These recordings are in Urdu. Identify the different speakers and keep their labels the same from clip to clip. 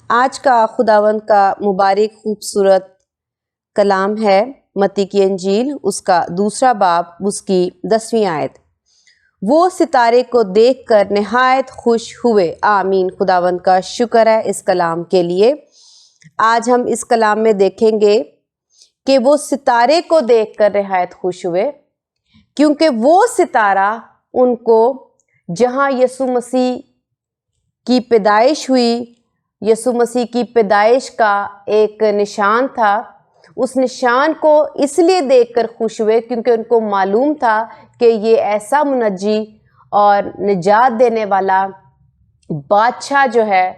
Speaker 1: آج کا خداوند کا مبارک خوبصورت کلام ہے متی کی انجیل، اس کا 2 باب، اس کی 10ویں آیت۔ وہ ستارے کو دیکھ کر نہایت خوش ہوئے۔ آمین۔ خداوند کا شکر ہے اس کلام کے لیے۔ آج ہم اس کلام میں دیکھیں گے کہ وہ ستارے کو دیکھ کر نہایت خوش ہوئے، کیونکہ وہ ستارہ ان کو جہاں یسوع مسیح کی پیدائش ہوئی، یسوع مسیح کی پیدائش کا ایک نشان تھا، اس نشان کو اس لیے دیکھ کر خوش ہوئے کیونکہ ان کو معلوم تھا کہ یہ ایسا منجی اور نجات دینے والا بادشاہ جو ہے،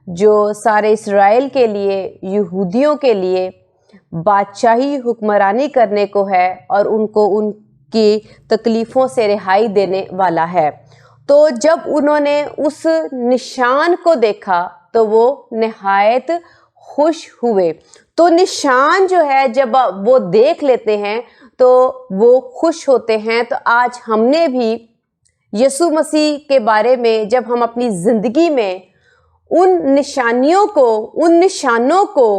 Speaker 1: جو سارے اسرائیل کے لیے، یہودیوں کے لیے بادشاہی حکمرانی کرنے کو ہے اور ان کو ان کی تکلیفوں سے رہائی دینے والا ہے۔ تو جب انہوں نے اس نشان کو دیکھا تو وہ نہایت خوش ہوئے۔ تو نشان جو ہے جب وہ دیکھ لیتے ہیں تو وہ خوش ہوتے ہیں۔ تو آج ہم نے بھی یسوع مسیح کے بارے میں جب ہم اپنی زندگی میں ان نشانیوں کو، ان نشانوں کو،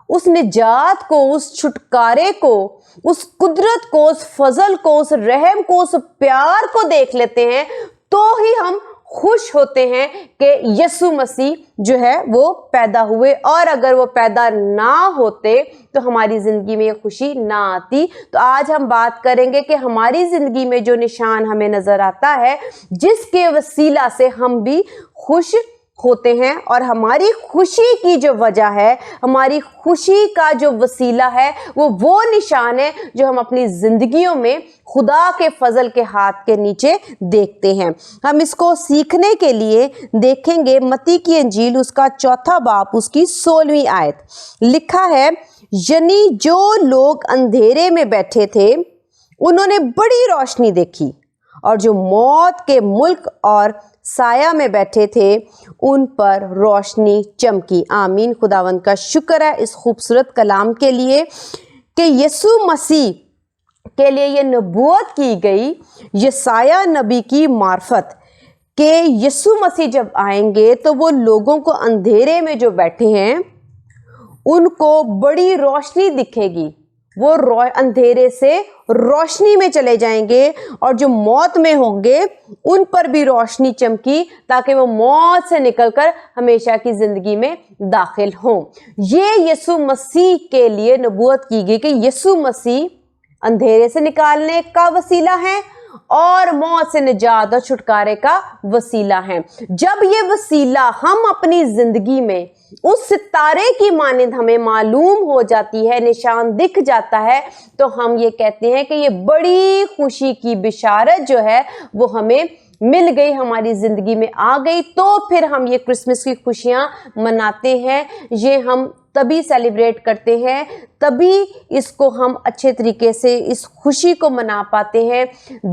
Speaker 1: اس نجات کو، اس چھٹکارے کو، اس قدرت کو، اس فضل کو، اس رحم کو، اس پیار کو دیکھ لیتے ہیں تو ہی ہم خوش ہوتے ہیں کہ یسوع مسیح جو ہے وہ پیدا ہوئے، اور اگر وہ پیدا نہ ہوتے تو ہماری زندگی میں یہ خوشی نہ آتی۔ تو آج ہم بات کریں گے کہ ہماری زندگی میں جو نشان ہمیں نظر آتا ہے، جس کے وسیلہ سے ہم بھی خوش ہوتے ہیں، اور ہماری خوشی کی جو وجہ ہے، ہماری خوشی کا جو وسیلہ ہے، وہ نشان ہے جو ہم اپنی زندگیوں میں خدا کے فضل کے ہاتھ کے نیچے دیکھتے ہیں۔ ہم اس کو سیکھنے کے لیے دیکھیں گے متی کی انجیل، اس کا 4 باب، اس کی 16ویں آیت۔ لکھا ہے، یعنی جو لوگ اندھیرے میں بیٹھے تھے انہوں نے بڑی روشنی دیکھی، اور جو موت کے ملک اور سایہ میں بیٹھے تھے ان پر روشنی چمکی۔ آمین۔ خداوند کا شکر ہے اس خوبصورت کلام کے لیے کہ یسوع مسیح کے لیے یہ نبوت کی گئی یسایہ نبی کی معرفت کہ یسوع مسیح جب آئیں گے تو وہ لوگوں کو اندھیرے میں جو بیٹھے ہیں ان کو بڑی روشنی دکھے گی، وہ اندھیرے سے روشنی میں چلے جائیں گے، اور جو موت میں ہوں گے ان پر بھی روشنی چمکی تاکہ وہ موت سے نکل کر ہمیشہ کی زندگی میں داخل ہوں۔ یہ یسوع مسیح کے لیے نبوت کی گئی کہ یسوع مسیح اندھیرے سے نکالنے کا وسیلہ ہے اور موت سے نجات اور چھٹکارے کا وسیلہ ہے۔ جب یہ وسیلہ ہم اپنی زندگی میں اس ستارے کی مانند ہمیں معلوم ہو جاتی ہے، نشان دکھ جاتا ہے، تو ہم یہ کہتے ہیں کہ یہ بڑی خوشی کی بشارت جو ہے وہ ہمیں مل گئی، ہماری زندگی میں آ گئی۔ تو پھر ہم یہ کرسمس کی خوشیاں مناتے ہیں، یہ ہم تبھی سیلیبریٹ کرتے ہیں، تبھی اس کو ہم اچھے طریقے سے اس خوشی کو منا پاتے ہیں۔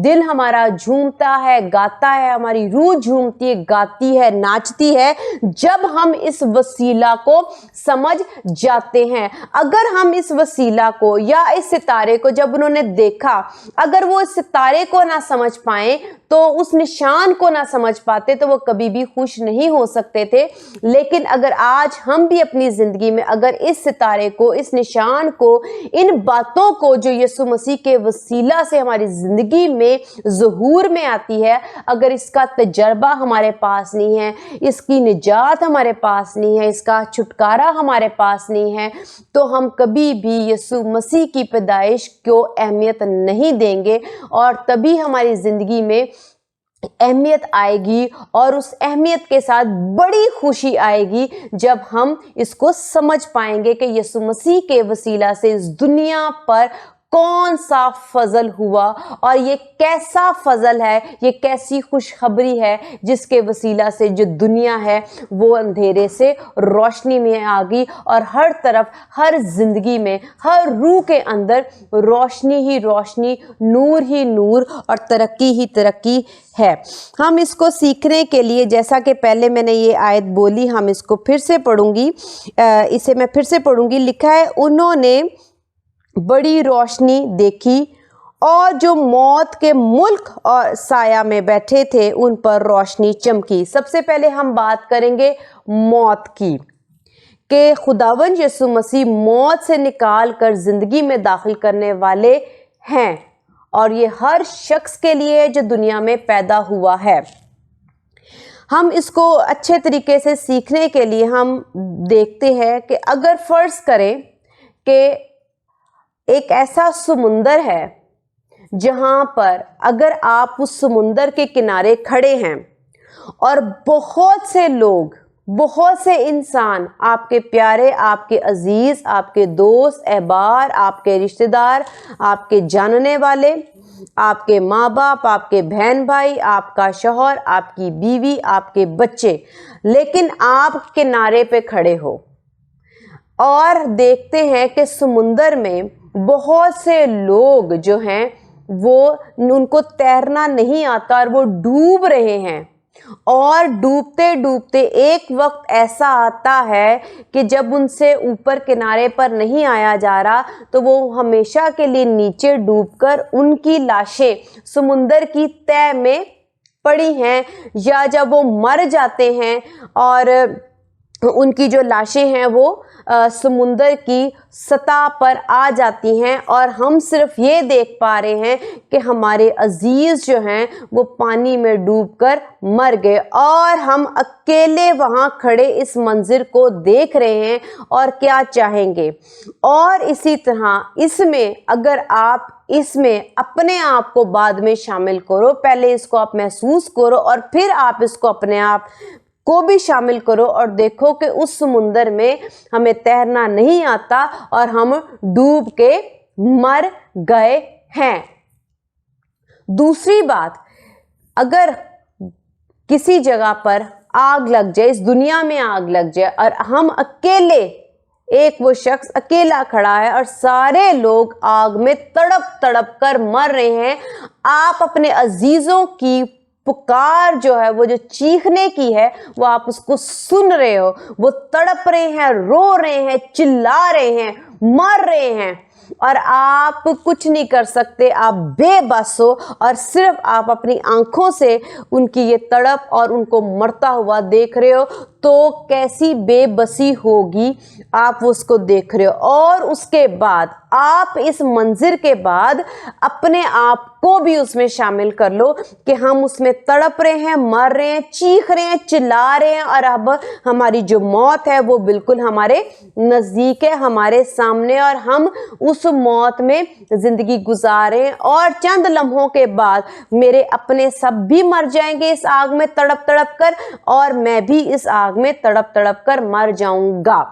Speaker 1: دل ہمارا جھومتا ہے، گاتا ہے، ہماری روح جھومتی ہے، گاتی ہے، ناچتی ہے جب ہم اس وسیلہ کو سمجھ جاتے ہیں۔ اگر ہم اس وسیلہ کو یا اس ستارے کو جب انہوں نے دیکھا، اگر وہ اس ستارے کو نہ سمجھ پائیں تو اس نشان کو نہ سمجھ پاتے تو وہ کبھی بھی خوش نہیں ہو سکتے تھے۔ لیکن اگر آج ہم بھی اپنی زندگی میں اگر اس ستارے کو، اس نشان کو، ان باتوں کو جو یسوع مسیح کے وسیلہ سے ہماری زندگی میں ظہور میں آتی ہے، اگر اس کا تجربہ ہمارے پاس نہیں ہے، اس کی نجات ہمارے پاس نہیں ہے، اس کا چھٹکارا ہمارے پاس نہیں ہے، تو ہم کبھی بھی یسوع مسیح کی پیدائش کو اہمیت نہیں دیں گے، اور تبھی ہماری زندگی میں اہمیت آئے گی، اور اس اہمیت کے ساتھ بڑی خوشی آئے گی جب ہم اس کو سمجھ پائیں گے کہ یسوع مسیح کے وسیلہ سے اس دنیا پر کون سا فضل ہوا، اور یہ کیسا فضل ہے، یہ کیسی خوشخبری ہے جس کے وسیلہ سے جو دنیا ہے وہ اندھیرے سے روشنی میں آ گئی، اور ہر طرف، ہر زندگی میں، ہر روح کے اندر روشنی ہی روشنی، نور ہی نور، اور ترقی ہی ترقی ہے۔ ہم اس کو سیکھنے کے لیے، جیسا کہ پہلے میں نے یہ آیت بولی، ہم اس کو پھر سے پڑھوں گی، اسے میں پھر سے پڑھوں گی۔ لکھا ہے، انہوں نے بڑی روشنی دیکھی، اور جو موت کے ملک اور سایہ میں بیٹھے تھے ان پر روشنی چمکی۔ سب سے پہلے ہم بات کریں گے موت کی۔ کہ خداوند یسوع مسیح موت سے نکال کر زندگی میں داخل کرنے والے ہیں، اور یہ ہر شخص کے لیے جو دنیا میں پیدا ہوا ہے۔ ہم اس کو اچھے طریقے سے سیکھنے کے لیے ہم دیکھتے ہیں کہ اگر فرض کریں کہ ایک ایسا سمندر ہے جہاں پر اگر آپ اس سمندر کے کنارے کھڑے ہیں اور بہت سے لوگ، بہت سے انسان، آپ کے پیارے، آپ کے عزیز، آپ کے دوست، احبار، آپ کے رشتہ دار، آپ کے جاننے والے، آپ کے ماں باپ، آپ کے بہن بھائی، آپ کا شوہر، آپ کی بیوی، آپ کے بچے، لیکن آپ کنارے پہ کھڑے ہو اور دیکھتے ہیں کہ سمندر میں بہت سے لوگ جو ہیں وہ ان کو تیرنا نہیں آتا اور وہ ڈوب رہے ہیں، اور ڈوبتے ڈوبتے ایک وقت ایسا آتا ہے کہ جب ان سے اوپر کنارے پر نہیں آیا جا رہا تو وہ ہمیشہ کے لیے نیچے ڈوب کر ان کی لاشیں سمندر کی تہہ میں پڑی ہیں، یا جب وہ مر جاتے ہیں اور ان کی جو لاشیں ہیں وہ سمندر کی سطح پر آ جاتی ہیں، اور ہم صرف یہ دیکھ پا رہے ہیں کہ ہمارے عزیز جو ہیں وہ پانی میں ڈوب کر مر گئے، اور ہم اکیلے وہاں کھڑے اس منظر کو دیکھ رہے ہیں اور کیا چاہیں گے۔ اور اسی طرح اس میں اگر آپ اس میں اپنے آپ کو بعد میں شامل کرو، پہلے اس کو آپ محسوس کرو اور پھر آپ اس کو اپنے آپ کو بھی شامل کرو اور دیکھو کہ اس سمندر میں ہمیں تیرنا نہیں آتا اور ہم ڈوب کے مر گئے ہیں۔ دوسری بات، اگر کسی جگہ پر آگ لگ جائے، اس دنیا میں آگ لگ جائے اور ہم اکیلے، ایک وہ شخص اکیلا کھڑا ہے اور سارے لوگ آگ میں تڑپ تڑپ کر مر رہے ہیں، آپ اپنے عزیزوں کی پکار جو ہے، وہ جو چیخنے کی ہے، وہ آپ اس کو سن رہے ہو، وہ تڑپ رہے ہیں، رو رہے ہیں، چلا رہے ہیں، مر رہے ہیں، اور آپ کچھ نہیں کر سکتے، آپ بے بس ہو اور صرف آپ اپنی آنکھوں سے ان کی یہ تڑپ اور ان کو مرتا ہوا دیکھ رہے ہو، تو کیسی بے بسی ہوگی آپ اس کو دیکھ رہے ہو۔ اور اس کے بعد آپ اس منظر کے بعد اپنے آپ کو بھی اس میں شامل کر لو کہ ہم اس میں تڑپ رہے ہیں، مر رہے ہیں، چیخ رہے ہیں، چلا رہے ہیں، اور اب ہماری جو موت ہے وہ بالکل ہمارے نزدیک ہے، ہمارے سامنے، اور ہم اس موت میں زندگی گزارے ہیں، اور چند لمحوں کے بعد میرے اپنے سب بھی مر جائیں گے اس آگ میں تڑپ تڑپ کر، اور میں بھی اس آگ میں تڑپ تڑپ کر مر جاؤں گا۔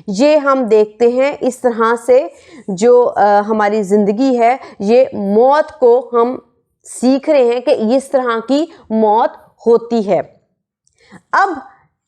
Speaker 1: یہ ہم دیکھتے ہیں اس طرح سے جو ہماری زندگی ہے، یہ موت کو ہم سیکھ رہے ہیں کہ اس طرح کی موت ہوتی ہے۔ اب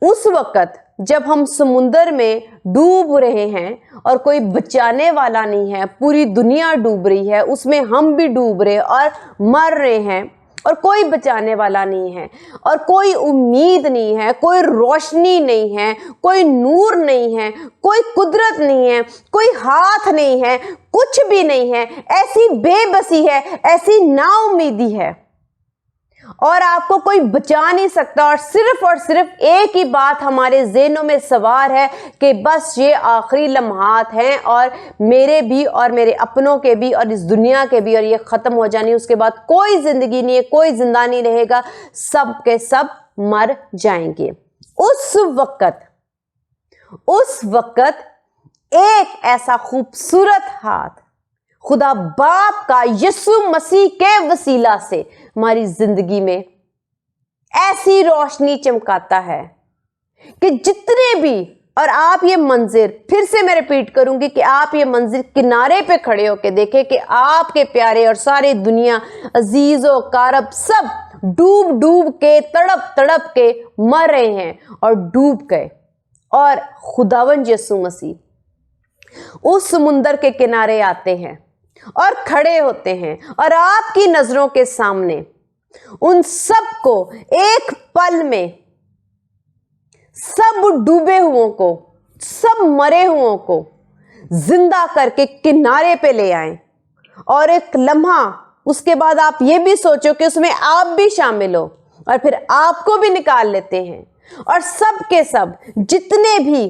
Speaker 1: اس وقت جب ہم سمندر میں ڈوب رہے ہیں اور کوئی بچانے والا نہیں ہے، پوری دنیا ڈوب رہی ہے، اس میں ہم بھی ڈوب رہے اور مر رہے ہیں، اور کوئی بچانے والا نہیں ہے، اور کوئی امید نہیں ہے، کوئی روشنی نہیں ہے، کوئی نور نہیں ہے، کوئی قدرت نہیں ہے، کوئی ہاتھ نہیں ہے، کچھ بھی نہیں ہے، ایسی بے بسی ہے، ایسی نا امیدی ہے، اور آپ کو کوئی بچا نہیں سکتا، اور صرف ایک ہی بات ہمارے ذہنوں میں سوار ہے کہ بس یہ آخری لمحات ہیں، اور میرے بھی اور میرے اپنوں کے بھی اور اس دنیا کے بھی، اور یہ ختم ہو جانی، اس کے بعد کوئی زندگی نہیں ہے، کوئی زندہ نہیں رہے گا، سب کے سب مر جائیں گے۔ اس وقت ایک ایسا خوبصورت ہاتھ خدا باپ کا یسوع مسیح کے وسیلہ سے ہماری زندگی میں ایسی روشنی چمکاتا ہے کہ جتنے بھی، اور آپ یہ منظر پھر سے میں ریپیٹ کروں گی کہ آپ یہ منظر کنارے پہ کھڑے ہو کے دیکھیں کہ آپ کے پیارے اور ساری دنیا، عزیز و اقارب، سب ڈوب ڈوب کے تڑپ تڑپ کے مر رہے ہیں اور ڈوب گئے، اور خداوند یسوع مسیح اس سمندر کے کنارے آتے ہیں اور کھڑے ہوتے ہیں، اور آپ کی نظروں کے سامنے ان سب کو ایک پل میں، سب ڈوبے ہوئوں کو، سب مرے ہوئوں کو زندہ کر کے کنارے پہ لے آئیں، اور ایک لمحہ اس کے بعد آپ یہ بھی سوچو کہ اس میں آپ بھی شامل ہو، اور پھر آپ کو بھی نکال لیتے ہیں، اور سب کے سب جتنے بھی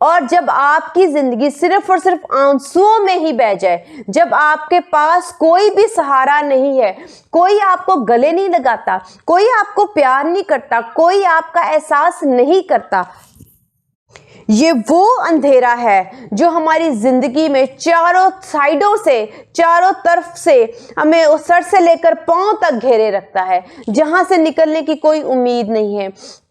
Speaker 1: اور جب آپ کی زندگی صرف اور صرف آنسوؤں میں ہی بہ جائے، جب آپ کے پاس کوئی بھی سہارا نہیں ہے، کوئی آپ کو گلے نہیں لگاتا، کوئی آپ کو پیار نہیں کرتا، کوئی آپ کا احساس نہیں کرتا، یہ وہ اندھیرا ہے جو ہماری زندگی میں چاروں سائیڈوں سے، چاروں طرف سے ہمیں سر سے لے کر پاؤں تک گھیرے رکھتا ہے، جہاں سے نکلنے کی کوئی امید نہیں ہے۔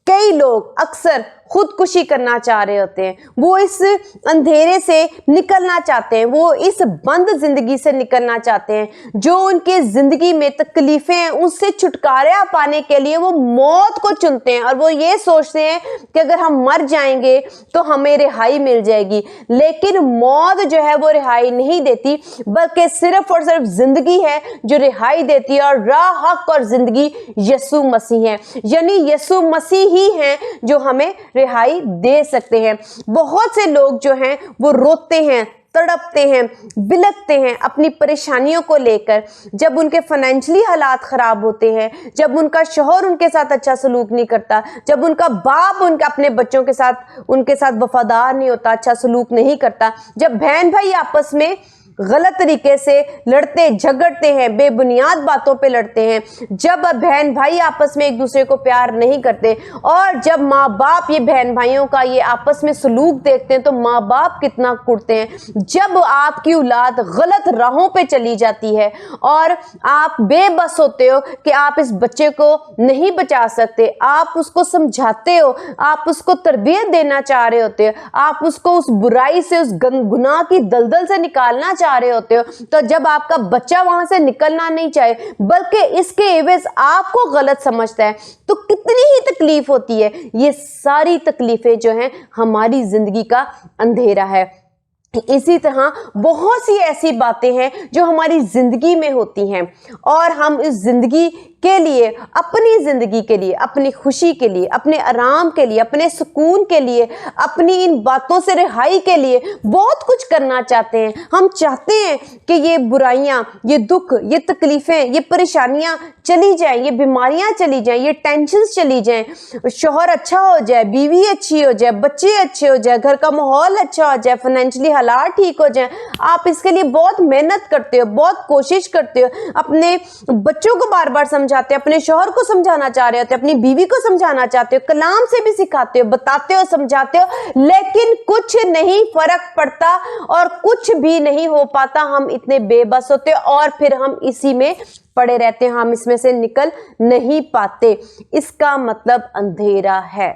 Speaker 1: کئی لوگ اکثر خودکشی کرنا چاہ رہے ہوتے ہیں، وہ اس اندھیرے سے نکلنا چاہتے ہیں، وہ اس بند زندگی سے نکلنا چاہتے ہیں، جو ان کے زندگی میں تکلیفیں ہیں ان سے چھٹکارا پانے کے لیے وہ موت کو چنتے ہیں، اور وہ یہ سوچتے ہیں کہ اگر ہم مر جائیں گے تو ہمیں رہائی مل جائے گی، لیکن موت جو ہے وہ رہائی نہیں دیتی، بلکہ صرف اور صرف زندگی ہے جو رہائی دیتی ہے، اور راہ، حق اور زندگی یسوع مسیح ہے، یعنی یسوع مسیح ہی ہیں جو ہمیں رہائی دے سکتے ہیں۔ بہت سے لوگ جو ہیں وہ روتے ہیں، تڑپتے ہیں، بلکتے ہیں اپنی پریشانیوں کو لے کر، جب ان کے فائنینشلی حالات خراب ہوتے ہیں، جب ان کا شوہر ان کے ساتھ اچھا سلوک نہیں کرتا، جب ان کا باپ اپنے بچوں کے ساتھ وفادار نہیں ہوتا، اچھا سلوک نہیں کرتا، جب بہن بھائی آپس میں غلط طریقے سے لڑتے جھگڑتے ہیں، بے بنیاد باتوں پہ لڑتے ہیں، جب بہن بھائی آپس میں ایک دوسرے کو پیار نہیں کرتے، اور جب ماں باپ یہ بہن بھائیوں کا یہ آپس میں سلوک دیکھتے ہیں تو ماں باپ کتنا کٹتے ہیں، جب آپ کی اولاد غلط راہوں پہ چلی جاتی ہے اور آپ بے بس ہوتے ہو کہ آپ اس بچے کو نہیں بچا سکتے، آپ اس کو سمجھاتے ہو، آپ اس کو تربیت دینا چاہ رہے ہوتے ہو، آپ اس کو اس برائی سے، اس گناہ کی دلدل سے نکالنا چاہ رہے ہوتے ہو، تو جب آپ کا بچہ وہاں سے نکلنا نہیں چاہے بلکہ اس کے عوض آپ کو غلط سمجھتا ہے تو کتنی ہی تکلیف ہوتی ہے۔ یہ ساری تکلیفیں جو ہیں ہماری زندگی کا اندھیرا ہے۔ اسی طرح بہت سی ایسی باتیں ہیں جو ہماری زندگی میں ہوتی ہیں، اور ہم اس زندگی کے لیے، اپنی زندگی کے لیے، اپنی خوشی کے لیے، اپنے آرام کے لیے، اپنے سکون کے لیے، اپنی ان باتوں سے رہائی کے لیے بہت کچھ کرنا چاہتے ہیں۔ ہم چاہتے ہیں کہ یہ برائیاں، یہ دکھ، یہ تکلیفیں، یہ پریشانیاں چلی جائیں، یہ بیماریاں چلی جائیں، یہ ٹینشنز چلی جائیں، شوہر اچھا ہو جائے، بیوی اچھی ہو جائے، بچے اچھے ہو جائے، گھر کا ماحول اچھا ہو جائے، فائنینشلی حالات ٹھیک ہو جائیں۔ آپ اس کے لیے بہت محنت کرتے ہو، بہت کوشش کرتے ہو، اپنے بچوں کو بار بار سمجھاتے ہو، اپنے شوہر کو سمجھانا چاہ رہے ہوتے، اپنی بیوی کو سمجھانا چاہتے ہو، کلام سے بھی سکھاتے ہو، بتاتے ہو، سمجھاتے ہو، لیکن کچھ نہیں فرق پڑتا اور کچھ بھی نہیں ہو پاتا۔ ہم اتنے بے بس ہوتے اور پھر ہم اسی میں پڑے رہتے ہیں، ہم اس میں سے نکل نہیں پاتے۔ اس کا مطلب اندھیرا ہے۔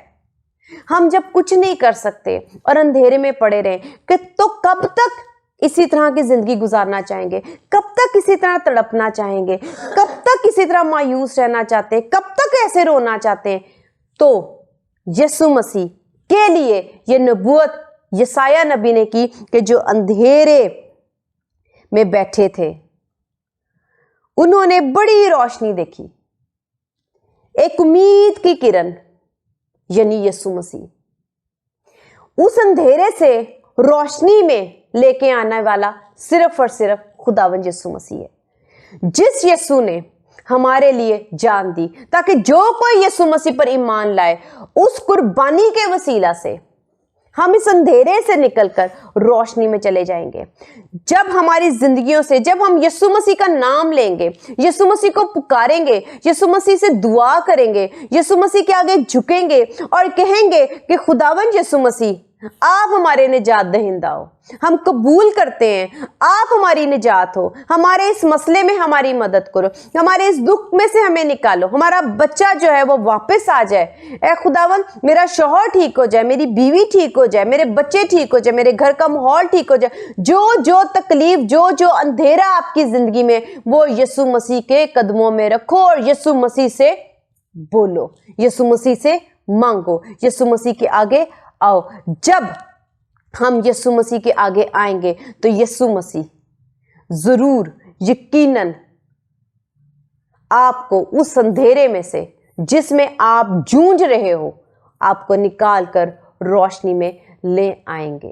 Speaker 1: ہم جب کچھ نہیں کر سکتے اور اندھیرے میں پڑے رہیں کہ تو کب تک اسی طرح کی زندگی گزارنا چاہیں گے؟ کب تک اسی طرح تڑپنا چاہیں گے؟ کب تک اسی طرح مایوس رہنا چاہتے ہیں؟ کب تک ایسے رونا چاہتے ہیں؟ تو یسوع مسیح کے لیے یہ نبوت یسایہ نبی نے کی کہ جو اندھیرے میں بیٹھے تھے انہوں نے بڑی روشنی دیکھی، ایک امید کی کرن، یعنی یسوع مسیح۔ اس اندھیرے سے روشنی میں لے کے آنے والا صرف اور صرف خداوند یسوع مسیح ہے، جس یسوع نے ہمارے لیے جان دی تاکہ جو کوئی یسوع مسیح پر ایمان لائے، اس قربانی کے وسیلہ سے ہم اس اندھیرے سے نکل کر روشنی میں چلے جائیں گے۔ جب ہماری زندگیوں سے، جب ہم یسوع مسیح کا نام لیں گے، یسوع مسیح کو پکاریں گے، یسوع مسیح سے دعا کریں گے، یسوع مسیح کے آگے جھکیں گے اور کہیں گے کہ خداوند یسوع مسیح آپ ہمارے نجات دہندہ ہو، ہم قبول کرتے ہیں آپ ہماری نجات ہو، ہمارے اس مسئلے میں ہماری مدد کرو، ہمارے اس دکھ میں سے ہمیں نکالو، ہمارا بچہ جو ہے وہ واپس آ جائے، اے خداوند میرا شوہر ٹھیک ہو جائے، میری بیوی ٹھیک ہو جائے، میرے بچے ٹھیک ہو جائے، میرے گھر کا ماحول ٹھیک ہو جائے، جو تکلیف، جو اندھیرا آپ کی زندگی میں، وہ یسوع مسیح کے قدموں میں رکھو اور یسوع مسیح سے بولو، یسوع مسیح سے مانگو، یسوع مسیح کے آگے آؤ۔ جب ہم یسوع مسیح کے آگے آئیں گے تو یسوع مسیح ضرور، یقیناً آپ کو اس اندھیرے میں سے جس میں آپ جونج رہے ہو، آپ کو نکال کر روشنی میں لے آئیں گے۔